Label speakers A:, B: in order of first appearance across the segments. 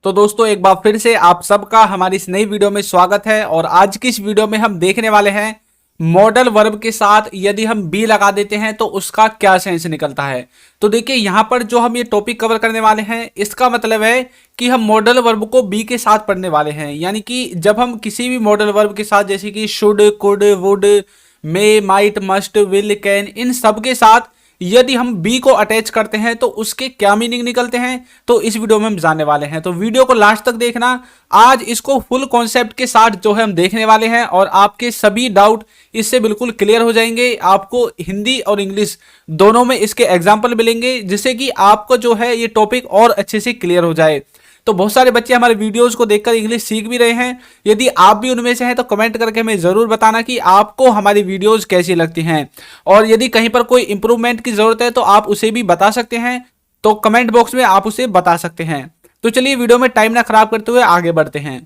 A: तो दोस्तों एक बार फिर से आप सबका हमारी इस नई वीडियो में स्वागत है। और आज की इस वीडियो में हम देखने वाले हैं मॉडल वर्ब के साथ यदि हम बी लगा देते हैं तो उसका क्या सेंस निकलता है। तो देखिए यहाँ पर जो हम ये टॉपिक कवर करने वाले हैं इसका मतलब है कि हम मॉडल वर्ब को बी के साथ पढ़ने वाले हैं। यानी कि जब हम किसी भी मॉडल वर्ब के साथ जैसे कि should, could, would, may, might, must, will, can, इन सब के साथ यदि हम बी को अटैच करते हैं तो उसके क्या मीनिंग निकलते हैं तो इस वीडियो में हम जानने वाले हैं। तो वीडियो को लास्ट तक देखना। आज इसको फुल कॉन्सेप्ट के साथ जो है हम देखने वाले हैं और आपके सभी डाउट इससे बिल्कुल क्लियर हो जाएंगे। आपको हिंदी और इंग्लिश दोनों में इसके एग्जाम्पल मिलेंगे जिससे कि आपको जो है ये टॉपिक और अच्छे से क्लियर हो जाए। तो बहुत सारे बच्चे हमारे वीडियोस को देखकर इंग्लिश सीख भी रहे हैं। यदि आप भी उनमें से हैं तो कमेंट करके हमें ज़रूर बताना कि आपको हमारी वीडियोस कैसी लगती हैं और यदि कहीं पर कोई इंप्रूवमेंट की ज़रूरत है तो आप उसे भी बता सकते हैं। तो कमेंट बॉक्स में आप उसे बता सकते हैं। तो चलिए वीडियो में टाइम ना खराब करते हुए आगे बढ़ते हैं।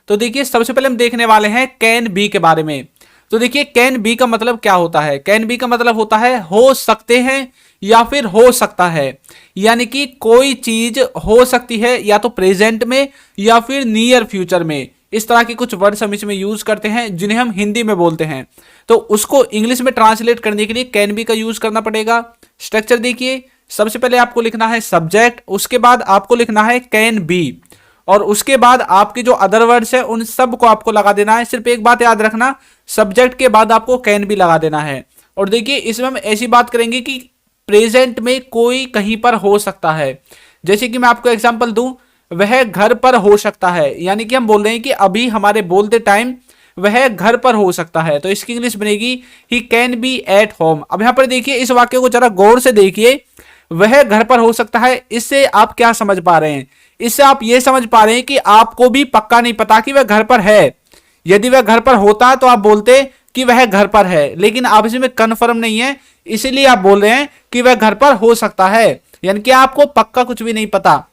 A: तो देखिए सबसे पहले हम देखने वाले हैं कैन बी के बारे में। तो देखिए कैन बी का मतलब क्या होता है। कैन बी का मतलब होता है हो सकते हैं या फिर हो सकता है। यानी कि कोई चीज हो सकती है या तो प्रेजेंट में या फिर नियर फ्यूचर में। इस तरह के कुछ वर्ड्स हम इसमें यूज करते हैं जिन्हें हम हिंदी में बोलते हैं। तो उसको इंग्लिश में ट्रांसलेट करने के लिए कैन बी का यूज करना पड़ेगा। स्ट्रक्चर देखिए, सबसे पहले आपको लिखना है सब्जेक्ट, उसके बाद आपको लिखना है कैन बी और उसके बाद आपके जो अदर वर्ड्स है उन सब को आपको लगा देना है। सिर्फ एक बात याद रखना, सब्जेक्ट के बाद आपको कैन बी लगा देना है। और देखिए इसमें हम ऐसी बात करेंगे कि प्रेजेंट में कोई कहीं पर हो सकता है। जैसे कि मैं आपको एग्जांपल दूं, वह घर पर हो सकता है। यानी कि हम बोल रहे हैं कि अभी हमारे बोलते टाइम वह घर पर हो सकता है। तो इसकी इंग्लिश बनेगी he can be at home. अब यहां पर देखिए इस वाक्य को जरा गौर से देखिए, वह घर पर हो सकता है। इससे आप क्या समझ पा रहे हैं? इससे आप ये समझ पा रहे हैं कि आपको भी पक्का नहीं पता कि वह घर पर है। यदि वह घर पर होता तो आप बोलते कि वह घर पर है, लेकिन आप इसमें कन्फर्म नहीं है इसीलिए आप बोल रहे हैं कि वह घर पर हो सकता है। यानी कि आपको पक्का कुछ भी नहीं पता।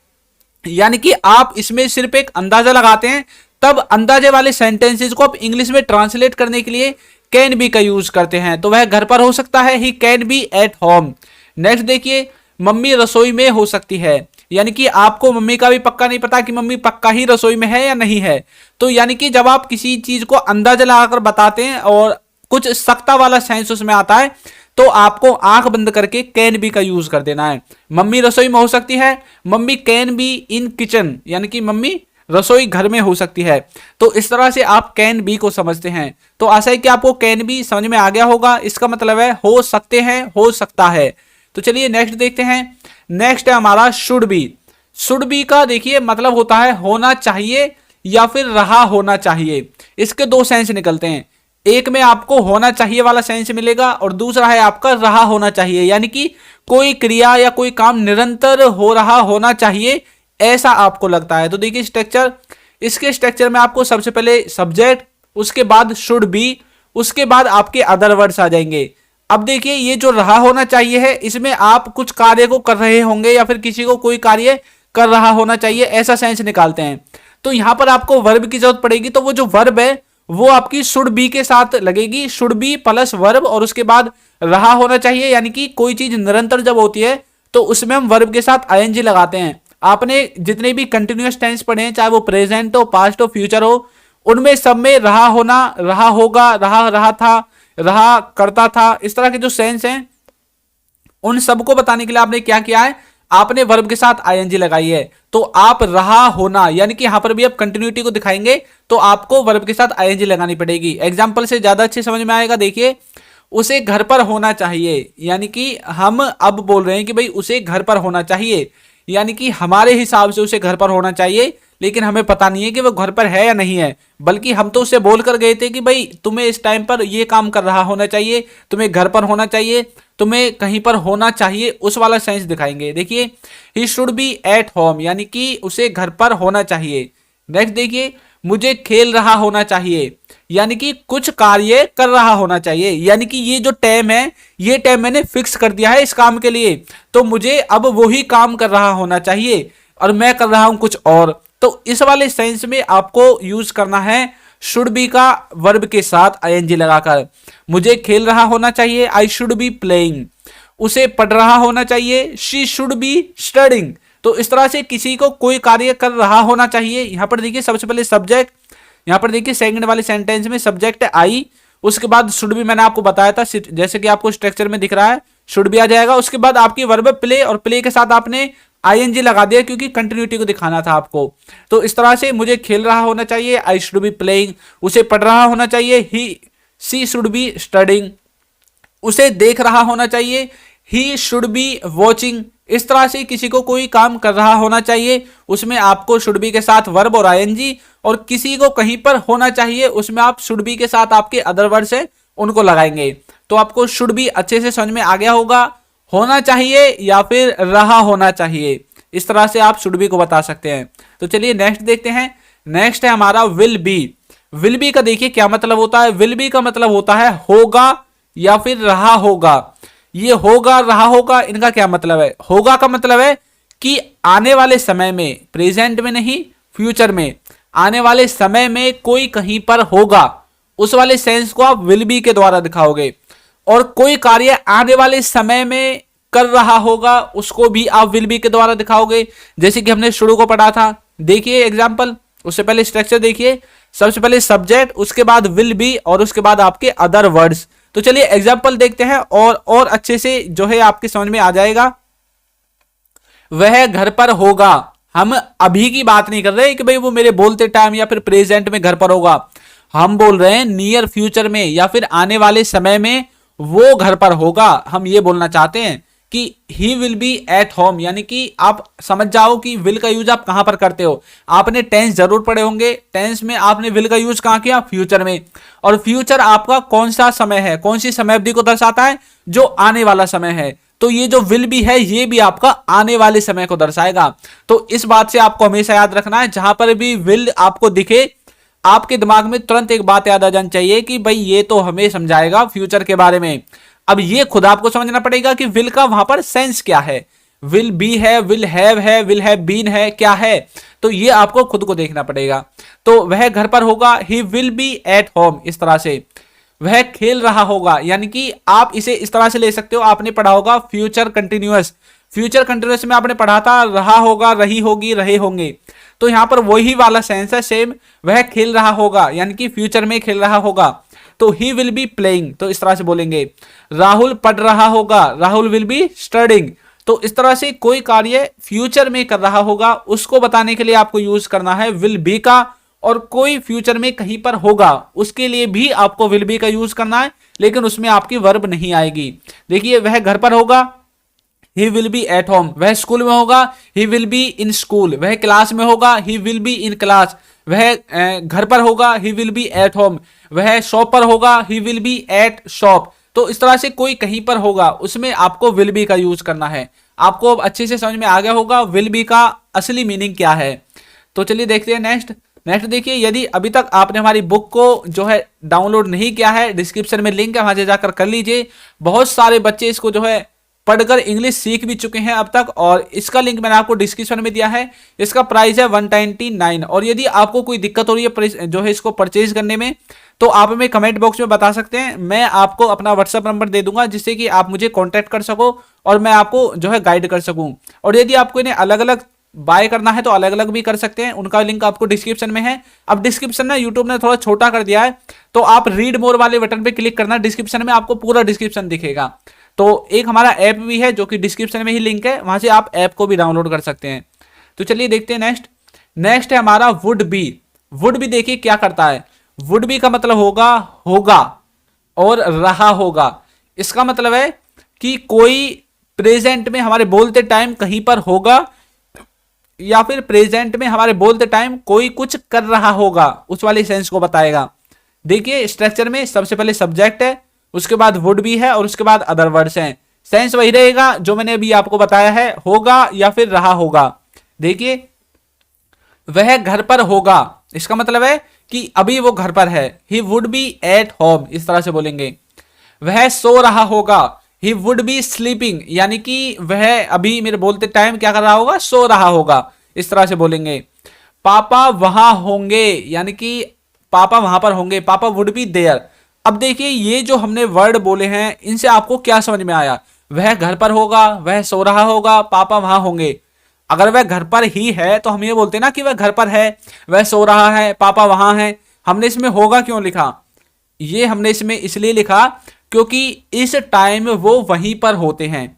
A: यानी कि आप इसमें सिर्फ एक अंदाजा लगाते हैं। तब अंदाजे वाले सेंटेंसेस को आप इंग्लिश में ट्रांसलेट करने के लिए कैन बी का यूज करते हैं। तो वह घर पर हो सकता है, he can be at home. Next देखिए, मम्मी रसोई में हो सकती है। यानी कि आपको मम्मी का भी पक्का नहीं पता कि मम्मी पक्का ही रसोई में है या नहीं है। तो यानी कि जब आप किसी चीज को अंदाजा लगाकर बताते हैं और कुछ सख्ता वाला सेंस उसमें आता है तो आपको आंख बंद करके कैन बी का यूज कर देना है। मम्मी रसोई में हो सकती है, mummy can be in kitchen, यानी कि मम्मी रसोई घर में हो सकती है। तो इस तरह से आप कैन बी को समझते हैं। तो आशा है कि आपको कैन बी समझ में आ गया होगा। इसका मतलब है हो सकते हैं, हो सकता है। तो चलिए नेक्स्ट देखते हैं। नेक्स्ट है हमारा शुड बी। शुड बी का देखिए मतलब होता है होना चाहिए या फिर रहा होना चाहिए। इसके दो सेंस निकलते हैं। एक में आपको होना चाहिए वाला सेंस मिलेगा और दूसरा है आपका रहा होना चाहिए। यानी कि कोई क्रिया या कोई काम निरंतर हो रहा होना चाहिए ऐसा आपको लगता है। तो देखिए स्ट्रक्चर, इसके स्ट्रक्चर में आपको सबसे पहले सब्जेक्ट, उसके बाद शुड बी, उसके बाद आपके अदर वर्ड्स आ जाएंगे। अब देखिए ये जो रहा होना चाहिए है इसमें आप कुछ कार्य को कर रहे होंगे या फिर किसी को कोई कार्य कर रहा होना चाहिए ऐसा सेंस निकालते हैं। तो यहां पर आपको वर्ब की जरूरत पड़ेगी। तो वो जो वर्ब है वो आपकी शुड बी के साथ लगेगी, शुड बी प्लस वर्ब और उसके बाद रहा होना चाहिए। यानी कि कोई चीज निरंतर जब होती है तो उसमें हम वर्ब के साथ आईएनजी लगाते हैं। आपने जितने भी कंटिन्यूअस टेंस पढ़े हैं, चाहे वो प्रेजेंट हो, पास्ट हो, फ्यूचर हो, उनमें सब में रहा होना, रहा होगा, रहा रहा था, रहा करता था, इस तरह के जो सेंस हैं उन सबको बताने के लिए आपने क्या किया है, आपने वर्ब के साथ आईएनजी लगाई है। तो आप रहा होना, यानी कि यहां पर भी आप कंटिन्यूटी को दिखाएंगे तो आपको वर्ब के साथ आईएनजी लगानी पड़ेगी। एग्जांपल से ज्यादा अच्छे समझ में आएगा। देखिए उसे घर पर होना चाहिए, यानी कि हम अब बोल रहे हैं कि भाई उसे घर पर होना चाहिए। यानी कि हमारे हिसाब से उसे घर पर होना चाहिए, लेकिन हमें पता नहीं है कि वो घर पर है या नहीं है। बल्कि हम तो उससे बोल कर गए थे कि भाई तुम्हें इस टाइम पर ये काम कर रहा होना चाहिए, तुम्हें घर पर होना चाहिए, तुम्हें कहीं पर होना चाहिए, उस वाला सेंस दिखाएंगे। देखिए he should be at home, यानी कि उसे घर पर होना चाहिए। नेक्स्ट देखिए, मुझे खेल रहा होना चाहिए, यानी कि कुछ कार्य कर रहा होना चाहिए। यानी कि ये जो टाइम है ये टाइम मैंने फिक्स कर दिया है इस काम के लिए, तो मुझे अब वही काम कर रहा होना चाहिए और मैं कर रहा हूं कुछ और। तो इस वाले सेंस में आपको यूज करना है शुड बी का वर्ब के साथ आईएनजी लगाकर। मुझे खेल रहा होना चाहिए, आई शुड बी प्लेइंग। उसे पढ़ रहा होना चाहिए, शी शुड बी स्टडिंग। तो इस तरह से किसी को कोई कार्य कर रहा होना चाहिए। यहां पर देखिए सबसे पहले सब्जेक्ट, यहां पर देखिए सेकंड वाले सेंटेंस में सब्जेक्ट है आई, उसके बाद शुड भी मैंने आपको बताया था, जैसे कि आपको स्ट्रक्चर में दिख रहा है शुड भी आ जाएगा। उसके बाद आपकी वर्ब प्ले, और प्ले के साथ आपने आईएनजी लगा दिया क्योंकि कंटिन्यूटी को दिखाना था आपको। तो इस तरह से मुझे खेल रहा होना चाहिए, आई शुड बी प्लेइंग, उसे पढ़ रहा होना चाहिए, ही सी शुड बी स्टडिंग, उसे देख रहा होना चाहिए, ही शुड बी वॉचिंग। इस तरह से किसी को कोई काम कर रहा होना चाहिए, उसमें आपको शुड बी के साथ वर्ब और आईएनजी, और किसी को कहीं पर होना चाहिए उसमें आप शुड बी के साथ आपके अदर वर्ड्स हैं उनको लगाएंगे। तो आपको शुड बी अच्छे से समझ में आ गया होगा, होना चाहिए या फिर रहा होना चाहिए, इस तरह से आप शुड बी को बता सकते हैं। तो चलिए नेक्स्ट देखते हैं। नेक्स्ट है हमारा विल बी। विल बी का देखिए क्या मतलब होता है। विल बी का मतलब होता है होगा या फिर रहा होगा। ये होगा रहा होगा इनका क्या मतलब है। होगा का मतलब है कि आने वाले समय में, प्रेजेंट में नहीं फ्यूचर में, आने वाले समय में कोई कहीं पर होगा, उस वाले सेंस को आप विल बी के द्वारा दिखाओगे। और कोई कार्य आने वाले समय में कर रहा होगा उसको भी आप विल बी के द्वारा दिखाओगे, जैसे कि हमने शुरू को पढ़ा था। देखिए एग्जांपल, उससे पहले स्ट्रक्चर देखिए, सबसे पहले सब्जेक्ट, उसके बाद विल बी, और उसके बाद आपके अदर वर्ड्स। तो चलिए एग्जांपल देखते हैं और अच्छे से जो है आपके समझ में आ जाएगा। वह घर पर होगा, हम अभी की बात नहीं कर रहे कि भाई वो मेरे बोलते टाइम या फिर प्रेजेंट में घर पर होगा, हम बोल रहे हैं नियर फ्यूचर में या फिर आने वाले समय में वो घर पर होगा। हम ये बोलना चाहते हैं कि he will be at home, यानी कि आप समझ जाओ कि विल का यूज आप कहां पर करते हो। आपने टेंस जरूर पढ़े होंगे, टेंस में आपने विल का यूज कहां किया, फ्यूचर में। और फ्यूचर आपका कौन सा समय है, कौन सी समय अवधि को दर्शाता है, जो आने वाला समय है। तो ये जो विल बी है ये भी आपका आने वाले समय को दर्शाएगा। तो इस बात से आपको हमेशा याद रखना है, जहां पर भी विल आपको दिखे आपके दिमाग में तुरंत एक बात याद आ जानी चाहिए कि भाई ये तो हमें समझाएगा फ्यूचर के बारे में। अब ये खुद आपको समझना पड़ेगा कि विल का वहां पर सेंस क्या है। विल बी है, विल है, विल हैव बीन है, क्या है। तो ये आपको खुद को देखना पड़ेगा। तो वह घर पर होगा, he will be at home, इस तरह से। वह खेल रहा होगा, यानी कि आप इसे इस तरह से ले सकते हो। आपने पढ़ा होगा फ्यूचर कंटिन्यूअस, फ्यूचर कंटिन्यूअस में आपने पढ़ा था रहा होगा, रही होगी, रहे होंगे। तो यहां पर वही वाला सेंस है सेम। वह खेल रहा होगा यानी कि फ्यूचर में खेल रहा होगा, तो ही विल बी प्लेइंग, तो इस तरह से बोलेंगे। राहुल पढ़ रहा होगा, राहुल विल बी स्टडिंग। तो इस तरह से कोई कार्य फ्यूचर में कर रहा होगा उसको बताने के लिए आपको यूज करना है विल बी का। और कोई फ्यूचर में कहीं पर होगा उसके लिए भी आपको विल बी का यूज करना है, लेकिन उसमें आपकी वर्ब नहीं आएगी। देखिए वह घर पर होगा, he will be at home. वह स्कूल में होगा, he will be in school. वह क्लास में होगा, he will be in class. वह घर पर होगा, he will be at home. वह शॉप पर होगा, he will be eight shop. तो इस तरह से कोई कहीं पर होगा उसमें आपको विल बी का यूज करना है। आपको अब अच्छे से समझ में आ गया होगा विल बी का असली मीनिंग क्या है। तो चलिए देखते हैं नेक्स्ट देखिए, यदि अभी तक आपने हमारी बुक को जो है डाउनलोड नहीं किया है, डिस्क्रिप्शन में लिंक है, वहां से जाकर कर लीजिए। बहुत सारे बच्चे इसको जो है पढ़कर इंग्लिश सीख भी चुके हैं अब तक, और इसका लिंक मैंने आपको डिस्क्रिप्शन में दिया है। इसका प्राइस है 199। और यदि आपको कोई दिक्कत हो रही है जो है इसको परचेज करने में, तो आप हमें कमेंट बॉक्स में बता सकते हैं। मैं आपको अपना व्हाट्सअप नंबर दे दूंगा जिससे कि आप मुझे कॉन्टैक्ट कर सको और मैं आपको जो है गाइड कर सकूं। और यदि आपको इन्हें अलग अलग बाय करना है तो अलग अलग भी कर सकते हैं, उनका लिंक आपको डिस्क्रिप्शन में है। अब डिस्क्रिप्शन ना यूट्यूब ने थोड़ा छोटा कर दिया है, तो आप रीड मोर वाले बटन पे क्लिक करना, डिस्क्रिप्शन में आपको पूरा डिस्क्रिप्शन दिखेगा। तो एक हमारा ऐप भी है जो कि डिस्क्रिप्शन में ही लिंक है, वहां से आप ऐप को भी डाउनलोड कर सकते हैं। तो चलिए देखते हैं नेक्स्ट है हमारा वुड बी। वुड बी देखिए क्या करता है। वुड बी का मतलब होगा और रहा होगा। इसका मतलब है कि कोई प्रेजेंट में हमारे बोलते टाइम कहीं पर होगा, या फिर प्रेजेंट में हमारे बोलते टाइम कोई कुछ कर रहा होगा, उस वाले सेंस को बताएगा। देखिए स्ट्रक्चर में सबसे पहले सब्जेक्ट है, उसके बाद वुड बी है, और उसके बाद अदर वर्ड्स हैं। सेंस वही रहेगा जो मैंने अभी आपको बताया है, होगा या फिर रहा होगा। देखिए वह घर पर होगा, इसका मतलब है कि अभी वो घर पर है, he would be at home, इस तरह से बोलेंगे। वह सो रहा होगा, ही वुड बी स्लीपिंग, यानी कि वह अभी मेरे बोलते टाइम क्या कर रहा होगा, सो रहा होगा, इस तरह से बोलेंगे। पापा वहां होंगे, यानी कि पापा वहां पर होंगे, पापा वुड बी देयर। अब देखिए ये जो हमने वर्ड बोले हैं इनसे आपको क्या समझ में आया। वह घर पर होगा, वह सो रहा होगा, पापा वहां होंगे। अगर वह घर पर ही है तो हम ये बोलते हैं ना कि वह घर पर है, वह सो रहा है, पापा वहां है। हमने इसमें होगा क्यों लिखा? ये हमने इसमें इसलिए लिखा क्योंकि इस टाइम वो वहीं पर होते हैं,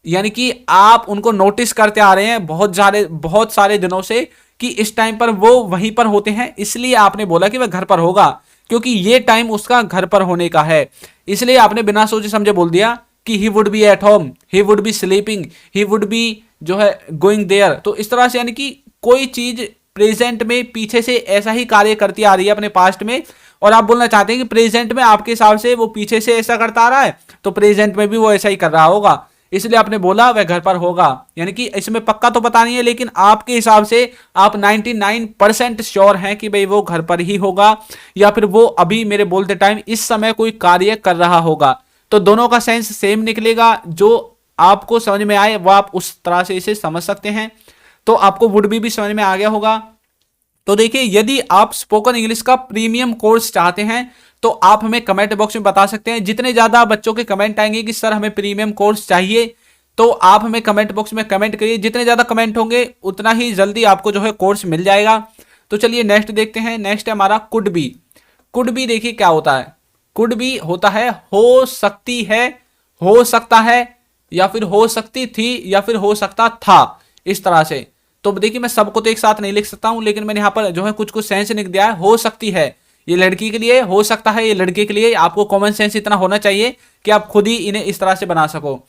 A: यानी कि आप उनको नोटिस करते आ रहे हैं बहुत सारे दिनों से कि इस टाइम पर वो वहीं पर होते हैं, इसलिए आपने बोला कि वह घर पर होगा, क्योंकि ये टाइम उसका घर पर होने का है। इसलिए आपने बिना सोचे समझे बोल दिया कि he would be at home, he would be sleeping, he would be जो है गोइंग देयर। तो इस तरह से यानी कि कोई चीज प्रेजेंट में पीछे से ऐसा ही कार्य करती आ रही है अपने पास्ट में, और आप बोलना चाहते हैं कि प्रेजेंट में आपके हिसाब से वो पीछे से ऐसा करता आ रहा है, तो प्रेजेंट में भी वो ऐसा ही कर रहा होगा, इसलिए आपने बोला वह घर पर होगा। यानी कि इसमें पक्का तो पता नहीं है, लेकिन आपके हिसाब से आप 99% श्योर हैं कि भाई वो घर पर ही होगा, या फिर वो अभी मेरे बोलते टाइम इस समय कोई कार्य कर रहा होगा। तो दोनों का सेंस सेम निकलेगा, जो आपको समझ में आए वो आप उस तरह से इसे समझ सकते हैं। तो आपको वुड बी भी समझ में आ गया होगा। तो देखिए, यदि आप स्पोकन इंग्लिश का प्रीमियम कोर्स चाहते हैं तो आप हमें कमेंट बॉक्स में बता सकते हैं। जितने ज्यादा बच्चों के कमेंट आएंगे कि सर हमें प्रीमियम कोर्स चाहिए, तो आप हमें कमेंट बॉक्स में कमेंट करिए। जितने ज्यादा कमेंट होंगे उतना ही जल्दी आपको जो है कोर्स मिल जाएगा। तो चलिए नेक्स्ट देखते हैं। नेक्स्ट है हमारा कुड बी। कुड बी देखिए क्या होता है। कुड बी होता है हो सकती है, हो सकता है, या फिर हो सकती थी, या फिर हो सकता था, इस तरह से। तो देखिए, मैं सबको तो एक साथ नहीं लिख सकता हूं, लेकिन मैंने यहां पर जो है कुछ कुछ सेंस लिख दिया है। हो सकती है ये लड़की के लिए, हो सकता है ये लड़के के लिए। आपको कॉमन सेंस इतना होना चाहिए कि आप खुद ही इन्हें इस तरह से बना सको।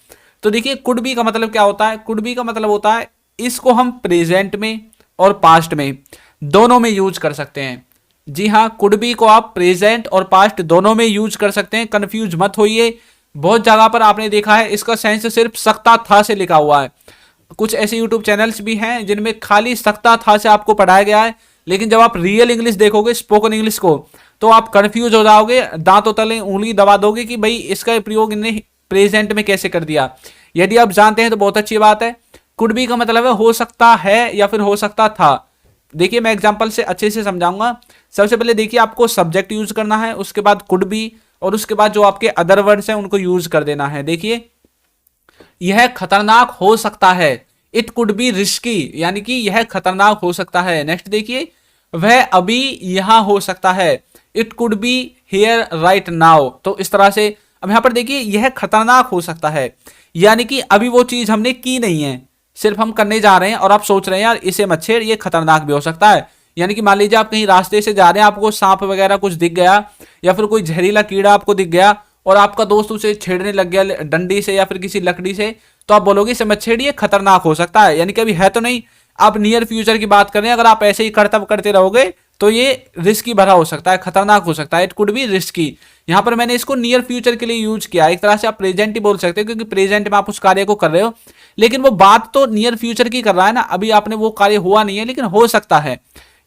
A: तो देखिए, कुड बी का मतलब क्या होता है। कुड बी का मतलब होता है इसको हम प्रेजेंट में और पास्ट में दोनों में यूज कर सकते हैं। जी हाँ, कुड बी को आप प्रेजेंट और पास्ट दोनों में यूज कर सकते हैं। कंफ्यूज मत होइए, बहुत जगह पर आपने देखा है इसका सेंस सिर्फ सकता था से लिखा हुआ है। कुछ ऐसे यूट्यूब चैनल्स भी हैं जिनमें खाली सकता था से आपको पढ़ाया गया है, लेकिन जब आप रियल इंग्लिश देखोगे, स्पोकन इंग्लिश को, तो आप कंफ्यूज हो जाओगे, दांतों तले उंगली दबा दोगे कि भाई इसका प्रयोग इन्हें प्रेजेंट में कैसे कर दिया। यदि आप जानते हैं तो बहुत अच्छी बात है। कुड बी का मतलब है हो सकता है या फिर हो सकता था। देखिए, मैं एग्जांपल से अच्छे से समझाऊंगा। सबसे पहले देखिए, आपको सब्जेक्ट यूज करना है, उसके बाद कुड बी, और उसके बाद जो आपके अदर वर्ड्स हैं उनको यूज कर देना है। देखिए, यह खतरनाक हो सकता है, इट कुड बी रिस्की, यानी कि यह खतरनाक हो सकता है। नेक्स्ट देखिए, वह अभी यहां हो सकता है, it could be here right now. तो इस तरह से अब यहां पर देखिए, यह खतरनाक हो सकता है, यानी कि अभी वो चीज हमने की नहीं है, सिर्फ हम करने जा रहे हैं, और आप सोच रहे हैं यार इसे मत छेड़, ये खतरनाक भी हो सकता है। यानी कि मान लीजिए आप कहीं रास्ते से जा रहे हैं, आपको सांप वगैरह कुछ दिख गया, या फिर कोई जहरीला कीड़ा आपको दिख गया, और आपका दोस्त उसे छेड़ने लग गया डंडी से या फिर किसी लकड़ी से, तो आप बोलोगे इसे मत छेड़िए, खतरनाक हो सकता है। यानी कि अभी है तो नहीं, आप नियर फ्यूचर की बात कर रहे हैं। अगर आप ऐसे ही करतब करते रहोगे तो ये रिस्की भरा हो सकता है, खतरनाक हो सकता है, इट कुड बी रिस्की। यहां पर मैंने इसको नियर फ्यूचर के लिए यूज किया। एक तरह से आप प्रेजेंट ही बोल सकते हो, क्योंकि प्रेजेंट में आप उस कार्य को कर रहे हो, लेकिन वो बात तो नियर फ्यूचर की कर रहा है ना, अभी आपने वो कार्य हुआ नहीं है, लेकिन हो सकता है।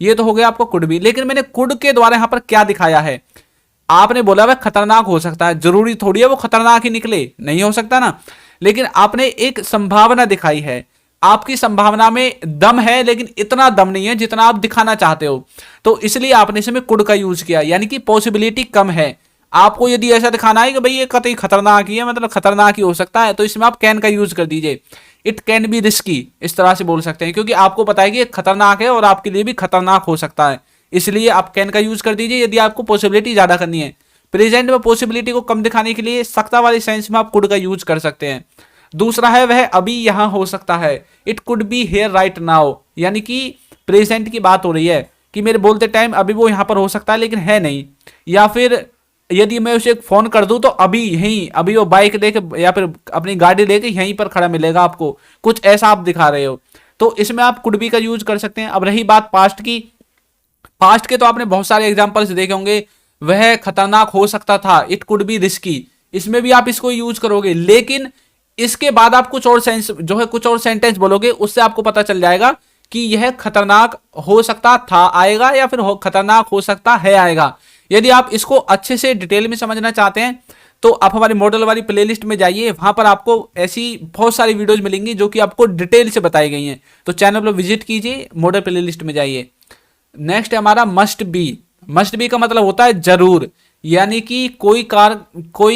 A: ये तो हो गया आपको कुड बी। लेकिन मैंने कुड के द्वारा यहां पर क्या दिखाया है, आपने बोला वह खतरनाक हो सकता है, जरूरी थोड़ी है वो खतरनाक ही निकले, नहीं हो सकता ना, लेकिन आपने एक संभावना दिखाई है। आपकी संभावना में दम है, लेकिन इतना दम नहीं है जितना आप दिखाना चाहते हो, तो इसलिए आपने इसमें कुड का यूज किया, यानी कि पॉसिबिलिटी कम है। आपको यदि ऐसा दिखाना है कि भाई ये कतई खतरनाक ही है, मतलब खतरनाक ही हो सकता है, तो इसमें आप कैन का यूज कर दीजिए, इट कैन बी रिस्की, इस तरह से बोल सकते हैं, क्योंकि आपको पता है कि ये खतरनाक है और आपके लिए भी खतरनाक हो सकता है, इसलिए आप कैन का यूज कर दीजिए यदि आपको पॉसिबिलिटी ज्यादा करनी है। प्रेजेंट में पॉसिबिलिटी को कम दिखाने के लिए सकता वाली सेंस में आप कुड का यूज कर सकते हैं। दूसरा है वह अभी यहां हो सकता है, it could be here right now, यानी कि प्रेजेंट की बात हो रही है कि मेरे बोलते टाइम अभी वो यहां पर हो सकता है लेकिन है नहीं। या फिर यदि मैं उसे फोन कर दूं तो अभी यहीं, अभी वो बाइक लेके या फिर अपनी गाड़ी लेके यहीं पर खड़ा मिलेगा आपको, कुछ ऐसा आप दिखा रहे हो, तो इसमें आप कुड बी का यूज कर सकते हैं। अब रही बात पास्ट की, पास्ट के तो आपने बहुत सारे एग्जांपल्स देखे होंगे। वह खतरनाक हो सकता था, इट कुड बी रिस्की, इसमें भी आप इसको यूज करोगे, लेकिन इसके बाद आप कुछ और सेंस जो है कुछ और सेंटेंस बोलोगे, उससे आपको पता चल जाएगा कि यह खतरनाक हो सकता था आएगा या फिर खतरनाक हो सकता है आएगा। यदि आप इसको अच्छे से डिटेल में समझना चाहते हैं तो आप हमारी मॉडल वाली प्लेलिस्ट में जाइए, वहां पर आपको ऐसी बहुत सारी वीडियोज मिलेंगी जो कि आपको डिटेल से बताई गई हैं। तो चैनल पर विजिट कीजिए, मॉडल प्लेलिस्ट में जाइए। नेक्स्ट है हमारा मस्ट बी। मस्ट बी का मतलब होता है जरूर, यानी कि कोई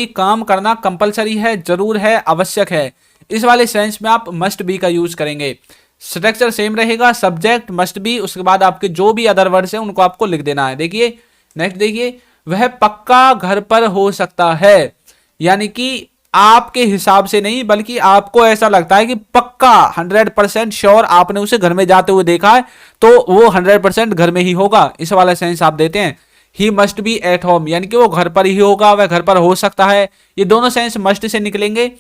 A: काम करना कंपलसरी है, जरूर है, आवश्यक है। इस वाले सेंस में आप मस्ट बी का यूज करेंगे। स्ट्रक्चर सेम रहेगा, सब्जेक्ट मस्ट बी, उसके बाद आपके जो भी अदर वर्ड्स हैं उनको आपको लिख देना है। देखिए नेक्स्ट देखिए, वह पक्का घर पर हो सकता है, यानी कि आपके हिसाब से नहीं बल्कि आपको ऐसा लगता है कि पक्का 100% श्योर आपने उसे घर में जाते हुए देखा है तो वो 100% घर में ही होगा, इस वाला सेंस आप देते हैं। He must be at home, यानी कि वो घर पर ही होगा, वह घर पर हो सकता है, ये दोनों सेंस मस्ट से निकलेंगे।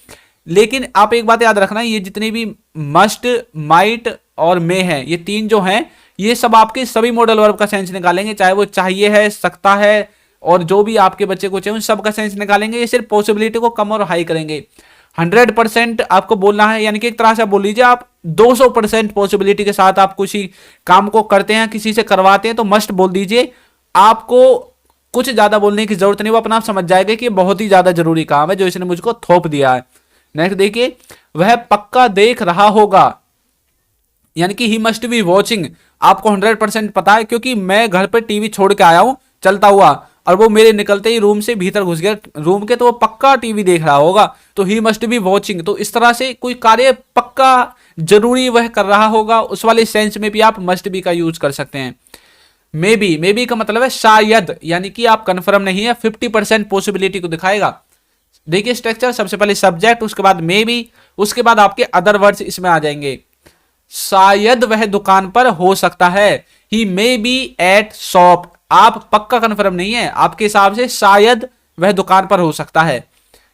A: लेकिन आप एक बात याद रखना, ये जितने भी मस्ट, माइट और मे हैं, ये तीन जो हैं ये सब आपके सभी मॉडल वर्ब का सेंस निकालेंगे, चाहे वो चाहिए है, सकता है और जो भी आपके बच्चे को चाहिए उन सब का सेंस निकालेंगे। ये सिर्फ पॉसिबिलिटी को कम और हाई करेंगे। 100% आपको बोलना है, यानी कि एक तरह से आप बोल लीजिए आप 200% पॉसिबिलिटी के साथ आप किसी काम को करते हैं, किसी से करवाते हैं तो मस्ट बोल दीजिए। आपको कुछ ज्यादा बोलने की जरूरत नहीं, वो अपना आप समझ जाएगा कि बहुत ही ज्यादा जरूरी काम है जो इसने मुझको थोप दिया है। नेक्स्ट देखिए, वह पक्का देख रहा होगा, यानी कि ही मस्ट बी वॉचिंग। आपको 100% पता है क्योंकि मैं घर पे टीवी छोड़ के आया हूं चलता हुआ और वो मेरे निकलते ही रूम से भीतर घुस गया रूम के, तो वो पक्का टीवी देख रहा होगा, तो ही मस्ट बी वॉचिंग। तो इस तरह से कोई कार्य पक्का जरूरी वह कर रहा होगा, उस वाले सेंस में भी आप मस्ट बी का यूज कर सकते हैं। मे बी का मतलब है शायद, यानी कि आप कंफर्म नहीं है, 50% पॉसिबिलिटी को दिखाएगा। देखिए स्ट्रक्चर, सबसे पहले सब्जेक्ट, उसके बाद मे बी, उसके बाद आपके अदर वर्ड्स इसमें आ जाएंगे। शायद वह दुकान पर हो सकता है, ही मे बी एट शॉप। आप पक्का कंफर्म नहीं है, आपके हिसाब से शायद वह दुकान पर हो सकता है,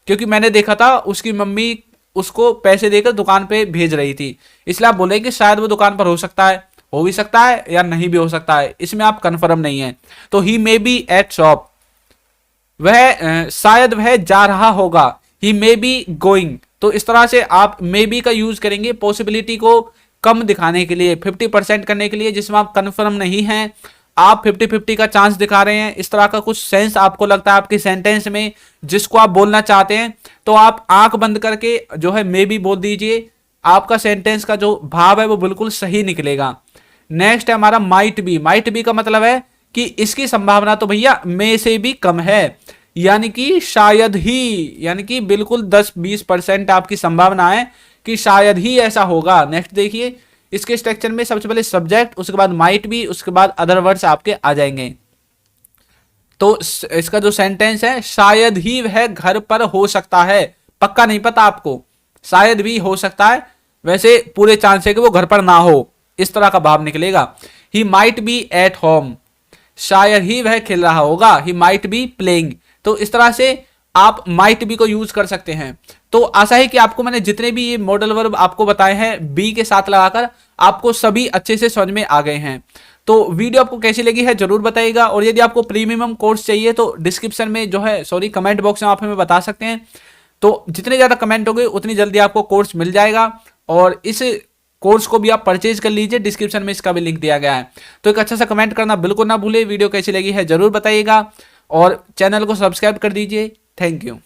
A: क्योंकि मैंने देखा था उसकी मम्मी उसको पैसे देकर दुकान पे भेज रही थी, इसलिए आप बोले कि शायद वो दुकान पर हो सकता है, हो भी सकता है या नहीं भी हो सकता है, इसमें आप कंफर्म नहीं है। तो ही मे बी एट शॉप, वह शायद वह जा रहा होगा, ही मे बी गोइंग। तो इस तरह से आप मे बी का यूज करेंगे पॉसिबिलिटी को कम दिखाने के लिए, 50% करने के लिए, जिसमें आप कंफर्म नहीं हैं, आप 50-50 का चांस दिखा रहे हैं, इस तरह का कुछ सेंस आपको लगता है आपके सेंटेंस में जिसको आप बोलना चाहते हैं, तो आप आंख बंद करके जो है मे बी बोल दीजिए। आपका सेंटेंस का जो भाव है वो बिल्कुल सही निकलेगा। नेक्स्ट है हमारा माइट बी। माइट बी का मतलब है कि इसकी संभावना तो भैया मे से भी कम है, यानी कि शायद ही, यानी कि बिल्कुल 10-20% आपकी संभावना है कि शायद ही ऐसा होगा। नेक्स्ट देखिए, इसके स्ट्रक्चर में सबसे पहले सब्जेक्ट, उसके बाद माइट बी, उसके बाद अदर वर्ड्स आपके आ जाएंगे। तो इसका जो सेंटेंस है, शायद ही वह घर पर हो सकता है, पक्का नहीं पता आपको, शायद भी हो सकता है, वैसे पूरे चांस है कि वो घर पर ना हो, इस तरह का भाव निकलेगा। He might be at home, शायद ही वह खेल रहा होगा, ही माइट बी प्लेइंग। तो इस तरह से आप माइट बी को यूज कर सकते हैं। तो आशा है कि आपको मैंने जितने भी ये मॉडल वर्ब आपको बताए हैं बी के साथ लगाकर आपको सभी अच्छे से समझ में आ गए हैं। तो वीडियो आपको कैसी लगी है जरूर बताइएगा, और यदि आपको प्रीमियम कोर्स चाहिए तो डिस्क्रिप्शन में जो है कमेंट बॉक्स में आप हमें बता सकते हैं। तो जितने ज्यादा कमेंट होंगे उतनी जल्दी आपको कोर्स मिल जाएगा, और इस कोर्स को भी आप परचेज कर लीजिए, डिस्क्रिप्शन में इसका भी लिंक दिया गया है। तो एक अच्छा सा कमेंट करना बिल्कुल ना भूले, वीडियो कैसी लगी है जरूर बताइएगा और चैनल को सब्सक्राइब कर दीजिए। Thank you.